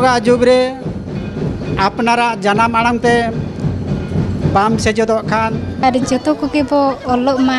नितोगा जुगरे अपनारा जानाम आड़ांगते balm सेचेदो Khan और जतो कोगे बो ओलोग मा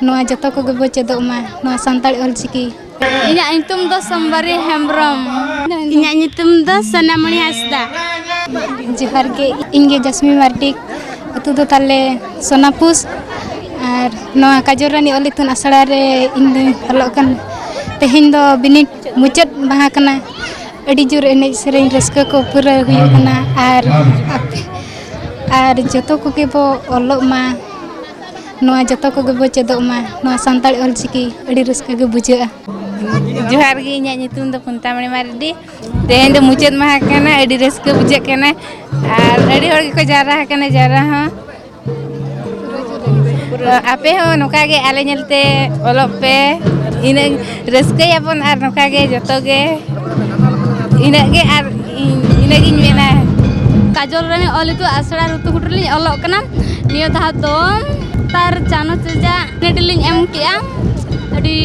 नोआ जतो कोगे बो चेदो मा नोआ सांताली ऑलचिकी इन्या नितुम दो संबारी हेम्ब्रम इन्या नितुम दो सनामणि हासदा जोहार के इनगे जस्मी मार्डी अतु दो ताले सोनापुस और नोआ काजोरानी ओलितुन आसड़ा रे इन ओलोग कन तेहेन दो बिनिट मुचाद माहा कना अड़ी जोर एनेज सेरेñ रस्का को पूरा हुयु कना और जतो कोगे बो ओलोग मा नोआ जतो कोगे बो चेदो मा नोआ सांताली ऑलचिकी अड़ी रस्का के बुझा जोहार गे इन्या नितुम दो पुंतामणि मार्डी तेहेन दो मुचाद माहा कना अड़ी रस्का बुझा कना और अड़ी होड़ को जारा कना जारा हां आपे हो नोका गे आले नेलते ओलोग पे इने रस्का याबन और नोका गे जतो गे इने गे और इने गिन मेना काजल रानी ओलितु आसड़ा रुतु हुटरलिñ ओलोग कना नियो धा दो तार चानो चजा नेटलिñ एम केआ अडी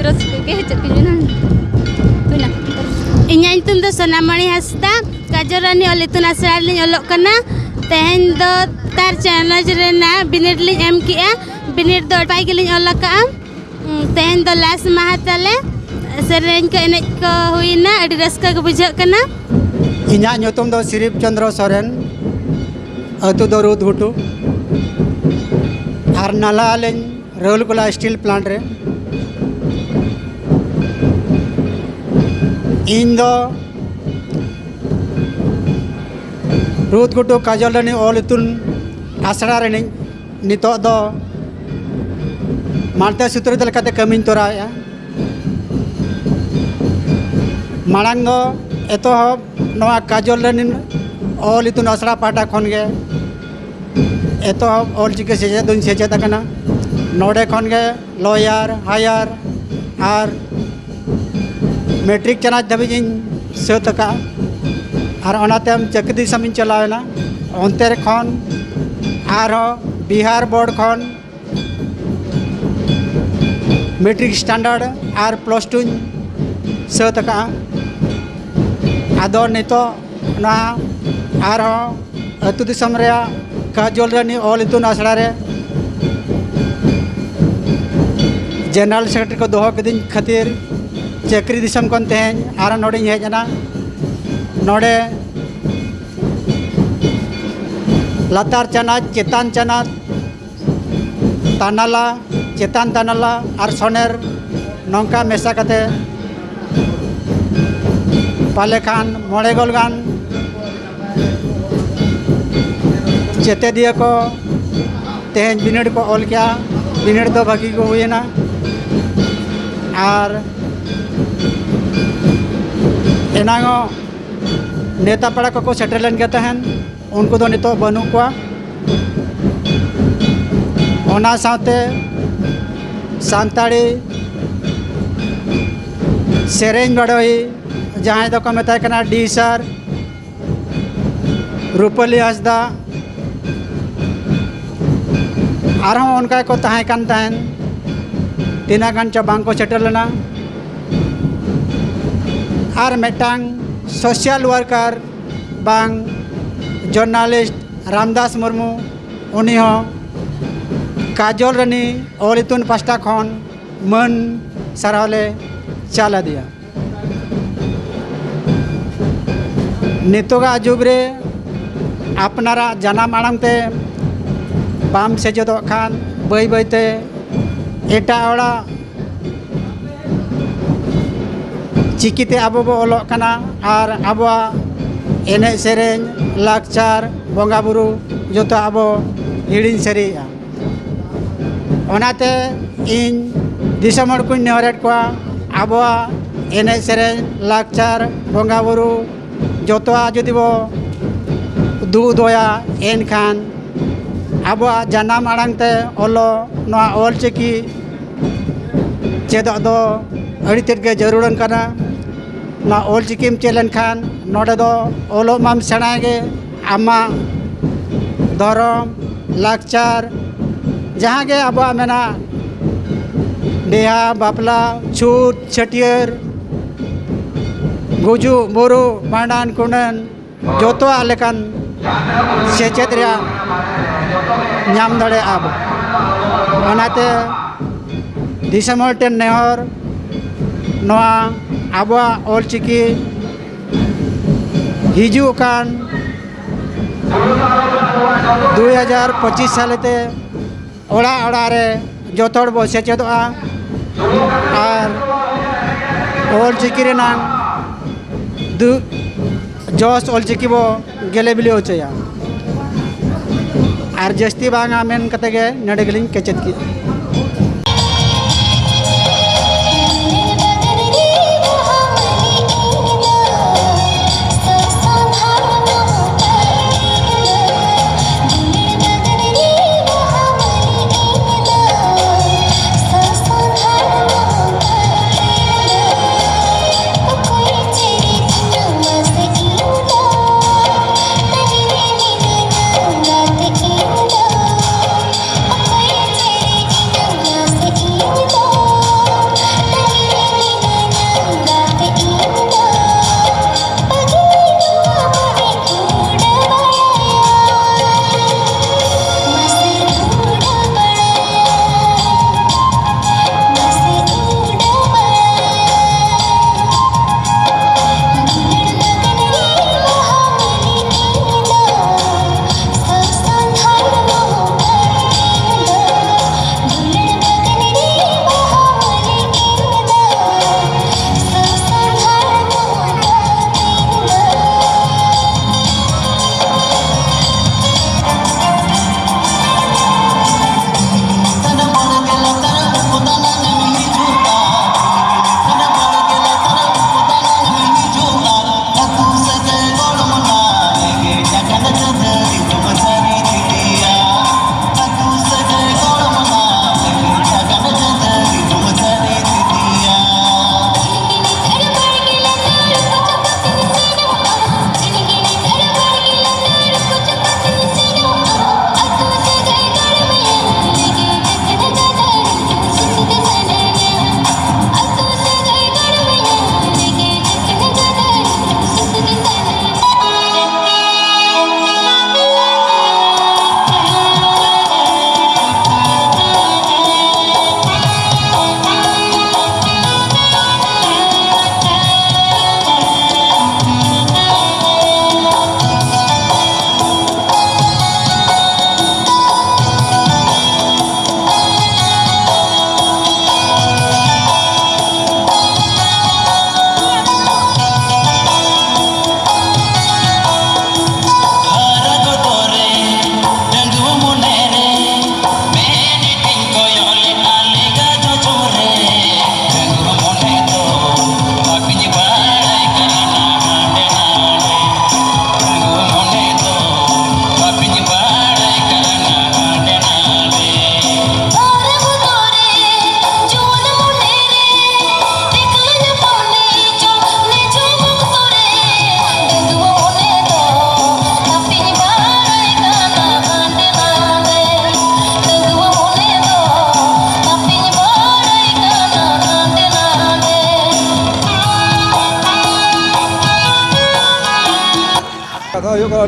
रस्का गे हेचकिना तुना इन्या नितुम दो सोनामणि हासदा काजल रानी ओलितु आसड़ा लिñ ओलोग कना तेहेन दो तार चानो रेना बिनिट लिñ एम केआ बिनिट दो पाई गेलिñ ओलोग का तेहेन दो लास माहा ताले सेरेñ को एनेज को हुइना अडी रस्का के बुझा कना इन्या ᱧᱩᱛᱩᱢ दो सिरिप चंद्र सोरेन अतु दो रुद हुटु और नाला लें राउरकेला स्टील प्लांट रे इन दो रुद गुटु काजल रानी ओलितुन आसड़ा रे नितो दो मालते सूत्र लेकाते कमिन तोराया माड़ांग दो एतोहब नोआ काजल रानी ओलितुन आसड़ा पाटा खन गे एतोहब ऑलचिकी सेचेद दुन सेचेद आकना नोडे खन गे लॉयर हायर और मैट्रिक चानाच धाबिज सत का और ओनाते चाकरी दिसम चलावेना ओनते रे खन और बिहार बोर्ड खन मैट्रिक स्टैंडर्ड और +2 सत का आदो नितो ना और अतु दिसम रे काजल रानी ओलितुन आसड़ा रे जनरल सेक्रेटरी को दोहो कदिन खातिर चाकरी दिसम कन तेहेñ और नोडे हेजना नोडे लातार चानाच चेतान चानाच तानाला चेतान तानाला और सोनेर नौका मेसा कते पाले खान मोड़े गोल गान चेते दिए को तेहेñ बिनिड को ओल किया बिनिड दो भागी को हुईना और एनागो नेता पड़ा को सेटल लेन के तहन उनको दो नितो बनू को ओना साथे सांताड़ी सेरेñ बड़ोई जहाँ दो को मेता कना डी सर रूपली हासदा और उनका को तहां कान तहन तीना गान चा बांग को सेटल लेना और मेटांग सोशल वर्कर बांग जर्नलिस्ट रामदास मुर्मू उनी हो काजल रानी ओलितुन पास्टा खन मन सारावले चाला दिया नितोगा जुगरे अपनारा जानाम आड़ांगते बाम सेचेदो खान बई बईते एटा ओड़ा चिकीते आबो बो ओलोग कना और आबोआ एने सेरेñ लाकचार बंगा बुरु जोतो आबो हिड़िñ सरिया ओनाते इन दिसम हड़ कुñ नेहरेट कोआ आबोआ एने सेरेñ लाकचार बंगा बुरु जोतोआ जुदी बो दु दोया एनखान आबोआ जानाम आड़ांगते ओलो नोआ ऑलचिकी चेदो दो अड़ी तेद गे जरूरन कना ना ऑलचिकीम चेलन खान नोडे दो ओलो माम सेणागे आमा धरम लाकचार जहाँ गे आबोआ मेना देहा बापला छूट छटियर ᱜᱩᱡᱩᱜ ᱵᱩᱨᱩ ᱵᱷᱟᱸᱰᱟᱱ ᱠᱩᱸᱰᱟᱹᱱ ᱡᱚᱛᱚᱣᱟᱜ ᱞᱮᱠᱟᱱ ᱥᱮᱪᱮᱫ ᱨᱮᱭᱟᱜ ᱧᱟᱢ ᱫᱟᱲᱮᱭᱟᱜᱼᱟ ᱵᱚ ᱚᱱᱟᱛᱮ ᱫᱤᱥᱚᱢ ᱦᱚᱲ ᱴᱷᱮᱱ ᱱᱮᱦᱚᱨ ᱱᱚᱣᱟ ᱟᱵᱚᱣᱟᱜ ᱚᱞᱪᱤᱠᱤ ᱦᱤᱡᱩᱜ ᱠᱟᱱ 2025 ᱥᱟᱞᱮᱛᱮ ᱚᱲᱟᱜ ᱚᱲᱟᱜ ᱨᱮ ᱡᱚᱛᱚ ᱦᱚᱲ ᱵᱚ ᱥᱮᱪᱮᱫᱚᱜᱼᱟ ᱟᱨ ᱚᱞᱪᱤᱠᱤ ᱨᱮᱱᱟᱜ ᱡᱚᱥ ᱚᱞᱪᱤᱠᱤ ᱵᱚ ᱜᱮᱞᱮ ᱵᱤᱞᱤ ᱦᱚᱪᱚᱭᱟ ᱟᱨ ᱡᱟᱹᱥᱛᱤ ᱵᱟᱝᱟ ᱢᱮᱱ ᱠᱟᱛᱮ ᱜᱮ ᱱᱚᱰᱮ ᱜᱮᱞᱤᱧ ᱠᱮᱪᱮᱫ ᱠᱮᱜᱼᱟ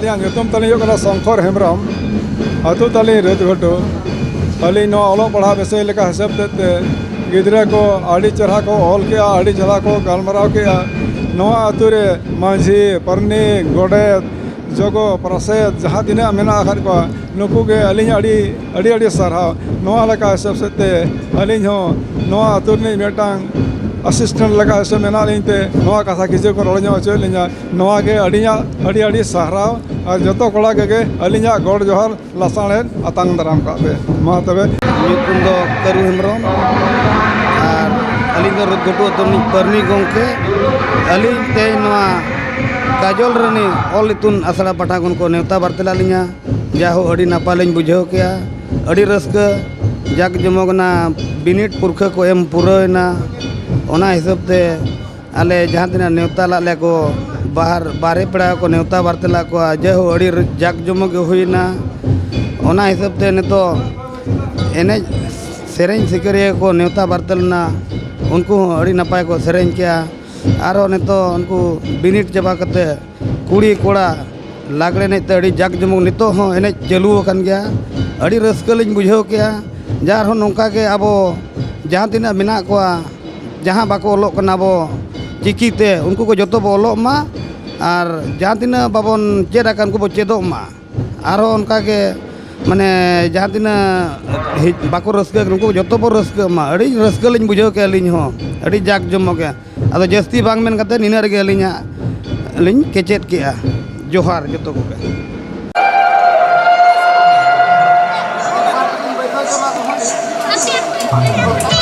कथा ᱧᱩᱛᱩᱢ ᱛᱟᱹᱞᱤᱧ ᱦᱩᱭᱩᱜ ᱠᱟᱱᱟ ᱥᱚᱝᱠᱚᱨ ᱦᱮᱢᱵᱨᱚᱢ ᱟᱹᱛᱩ ᱛᱟᱹᱞᱤᱧ ᱨᱟᱹᱛᱜᱷᱟᱹᱴᱩ ᱟᱹᱞᱤᱧ ᱱᱚᱣᱟ ᱚᱞᱚᱜ ᱯᱟᱲᱦᱟᱣ ᱵᱤᱥᱚᱭ ᱞᱮᱠᱟ ᱦᱤᱥᱟᱹᱵ ᱛᱮ ᱜᱤᱫᱽᱨᱟᱹ ᱠᱚ ᱟᱹᱰᱤ ᱪᱮᱨᱦᱟ ᱠᱚ ᱚᱞ ᱠᱮᱜᱼᱟ ᱟᱹᱰᱤ ᱪᱮᱨᱦᱟ ᱠᱚ ᱜᱟᱞᱢᱟᱨᱟᱣ ᱠᱮᱜᱼᱟ ᱱᱚᱣᱟ ᱟᱹᱛᱩ ᱨᱮ ᱢᱟᱹᱡᱷᱤ ᱯᱟᱨᱟᱱᱤᱠ ᱜᱚᱰᱮᱛ ᱡᱚᱜᱚ ᱯᱟᱨᱟᱥᱮᱫ ᱡᱟᱦᱟᱸ ᱛᱤᱱᱟᱹᱜ ᱢᱮᱱᱟᱜ ᱟᱠᱟᱫ ᱠᱚᱣᱟ ᱱᱩᱠᱩ ᱜᱮ ᱟᱹᱞᱤᱧ ᱟᱹᱰᱤ ᱥᱟᱨᱦᱟᱣ ᱱᱚᱣᱟ ᱞᱮᱠᱟ ᱦᱤᱥᱟᱹᱵ ᱥᱮᱫᱛᱮ ᱟᱹᱞᱤᱧ ᱦᱚᱸ ᱱᱚᱣᱟ ᱟᱹᱛᱩ ᱨᱤᱱᱤᱡ ᱢᱤᱫᱴᱟᱝ असिस्टेंट लगा हिसाब मेना लिंते नवा कथा किसी को रोड़ ᱧᱚᱜ लिंजा नवा के अड़ी साराव और जो कड़ा के अलिया गड़ जोहर लासाणे आतांग दाराम का मा तबे ᱧᱩᱛᱩᱢ ᱫᱚ ᱠᱟᱹᱨᱩ ᱦᱮᱢᱵᱨᱚᱢ ᱟᱨ ᱟᱹᱞᱤᱧ ᱫᱚ ᱨᱟᱹᱛᱜᱷᱟᱹᱴᱩ ᱟᱹᱛᱩ ᱨᱤᱱᱤᱡ ᱯᱟᱨᱟᱱᱤᱠ ᱜᱚᱢᱠᱮ ᱟᱹᱞᱤᱧ ᱛᱮᱦᱮᱧ ᱱᱚᱣᱟ ᱠᱟᱡᱚᱞ ᱨᱤᱱᱤᱡ ᱚᱞ ᱤᱛᱩᱱ ᱟᱥᱲᱟ ᱯᱟᱦᱴᱟ ᱠᱷᱚᱱ ᱠᱚ ᱱᱮᱣᱛᱟ ᱵᱟᱨᱛᱮᱞᱟᱜ ᱞᱤᱧᱟ ᱡᱟᱦᱳ ᱟᱹᱰᱤ ᱱᱟᱯᱟᱭ ᱞᱤᱧ ᱵᱩᱡᱷᱟᱹᱣ ᱠᱮᱜᱼᱟ ᱟᱹᱰᱤ ᱨᱟᱹᱥᱠᱟᱹ ᱡᱟᱠ ᱡᱚᱢᱚᱠᱱᱟ ᱵᱤᱱᱤᱰ ᱯᱩᱨᱠᱷᱟᱹ ko ᱮᱢ ᱯᱩᱨᱟᱹᱣᱮᱱᱟ ᱚᱱᱟ ᱦᱤᱥᱟᱹᱵ ᱛᱮ ᱟᱞᱮ ᱡᱟᱦᱟᱸ ᱛᱤᱱᱟᱹᱜ ᱱᱮᱣᱛᱟ ᱞᱟᱜ ᱞᱮ ᱠᱚ ᱵᱟᱨᱦᱮ ᱯᱮᱲᱟ ᱠᱚ ᱱᱮᱣᱛᱟ ᱵᱟᱨᱛᱮᱞᱟᱜ ᱠᱚᱣᱟ ᱡᱟᱦᱳ ᱟᱹᱰᱤ ᱡᱟᱠ ᱡᱚᱢᱚᱠ ᱜᱮ ᱦᱩᱭᱱᱟ ᱚᱱᱟ ᱦᱤᱥᱟᱹᱵ ᱛᱮ ᱱᱤᱛᱚᱜ ᱮᱱᱮᱡ ᱥᱮᱨᱮᱧ ᱥᱤᱠᱟᱹᱨᱤᱭᱟᱹ ko ᱱᱮᱣᱛᱟ ᱵᱟᱨᱛᱮᱞᱱᱟ उनको अड़ी नपाय को सेरें के ᱟᱨᱚ ᱱᱤᱛᱚᱜ ᱩᱱᱠᱩ ᱵᱤᱱᱤᱰ ᱪᱟᱵᱟ ᱠᱟᱛᱮ ᱠᱩᱲᱤ ᱠᱚᱲᱟ ᱞᱟᱜᱽᱲᱮ ᱮᱱᱮᱡ ᱛᱮ ᱟᱹᱰᱤ ᱡᱟᱠ ᱡᱚᱢᱚᱠ ᱱᱤᱛᱚᱜ ᱦᱚᱸ ᱮᱱᱮᱡ ᱪᱟᱹᱞᱩ ᱟᱠᱟᱱ ᱜᱮᱭᱟ ᱟᱹᱰᱤ ᱨᱟᱹᱥᱠᱟᱹ ᱞᱤᱧ ᱵᱩᱡᱷᱟᱹᱣ ᱠᱮᱜᱼᱟ ᱡᱟᱨ ᱦᱚᱸ ᱱᱚᱝᱠᱟ ᱜᱮ ᱟᱵᱚ ᱡᱟᱦᱟᱸ ᱛᱤᱱᱟᱹᱜ ᱢᱮᱱᱟᱜ ᱠᱚᱣᱟ ᱡᱟᱦᱟᱸ ᱵᱟᱠᱚ ᱚᱞᱚᱜ ᱠᱟᱱᱟ ᱟᱵᱚ ᱪᱤᱠᱤᱛᱮ ᱩᱱᱠᱩ ko ᱡᱚᱛᱚ ᱵᱚ ᱚᱞᱚᱜ ᱢᱟ ᱟᱨ ᱡᱟᱦᱟᱸ ᱛᱤᱱᱟᱹᱜ babon ᱪᱮᱫ ᱟᱠᱟᱱ ᱩᱱᱠᱩ ᱵᱚ ᱪᱮᱫᱚᱜ ᱢᱟ ᱟᱨᱦᱚᱸ ᱚᱱᱠᱟ ᱜᱮ ᱢᱟᱱᱮ ᱡᱟᱦᱟᱸ ᱛᱤᱱᱟᱹᱜ ᱵᱟᱠᱚ ᱨᱟᱹᱥᱠᱟᱹ ᱩᱱᱠᱩ ᱡᱚᱛᱚ ᱵᱚ ᱨᱟᱹᱥᱠᱟᱹ ᱢᱟ ᱟᱹᱰᱤ ᱨᱟᱹᱥᱠᱟᱹ ᱞᱤᱧ ᱵᱩᱡᱷᱟᱹᱣ ᱠᱮᱜᱼᱟ ᱟᱹᱞᱤᱧ ᱦᱚᱸ ᱟᱹᱰᱤ ᱡᱟᱠ ᱡᱚᱢᱚᱠ ᱜᱮ ᱟᱫᱚ ᱡᱟᱹᱥᱛᱤ ᱵᱟᱝ ᱢᱮᱱ ᱠᱟᱛᱮ ᱱᱤᱱᱟᱹᱜ ᱨᱮᱜᱮ ᱟᱹᱞᱤᱧᱟᱜ ᱞᱤᱧ ᱠᱮᱪᱮᱫ ᱠᱮᱜᱼᱟ ᱡᱚᱦᱟᱨ ᱡᱚᱛᱚ ᱠᱚᱜᱮ Gracias.